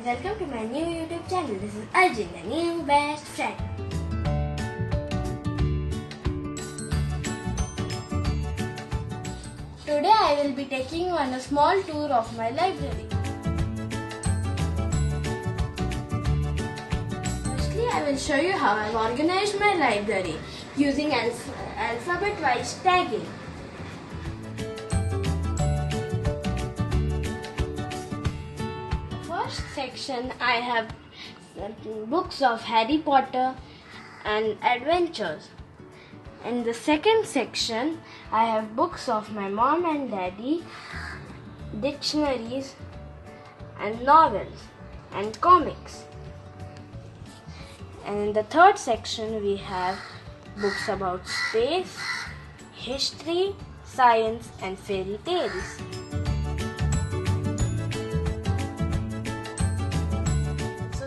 guys, welcome to my new YouTube channel. This is Arjun, the new best friend. Today I will be taking you on a small tour of my library. Firstly, I will show you how I have organized my library using alphabet-wise tagging. First section I have books of Harry Potter and adventures. In the second section I have books of my mom and daddy, dictionaries and novels and comics. And in the third section we have books about space, history, science and fairy tales.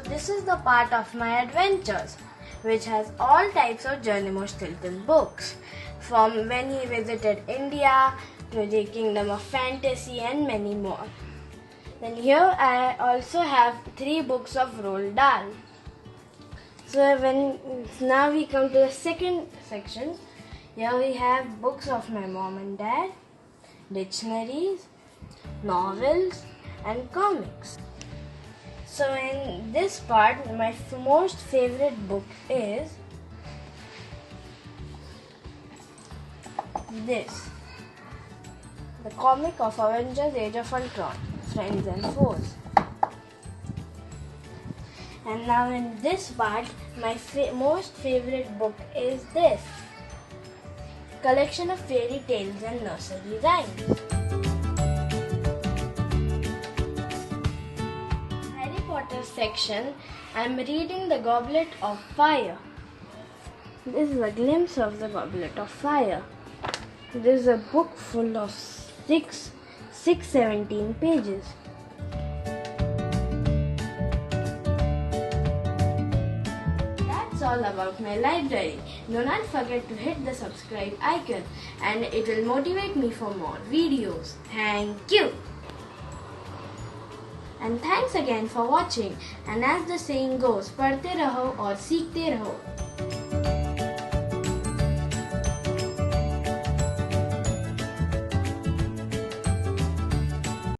This is the part of my adventures, which has all types of Geronimo Stilton books, from when he visited India to the Kingdom of Fantasy and many more. Then here I also have 3 books of Roald Dahl. Now we come to the second section. Here we have books of my mom and dad, dictionaries, novels and comics. So in this part, my most favorite book is this, the comic of Avengers Age of Ultron, Friends and Foes. And now in this part, my most favorite book is this, collection of fairy tales and nursery rhymes. Section, I am reading The Goblet of Fire. This is a glimpse of The Goblet of Fire. This is a book full of 617 pages. That's all about my library. Do not forget to hit the subscribe icon and it will motivate me for more videos. Thank you. And thanks again for watching. And as the saying goes, पढ़ते रहो और सीखते रहो.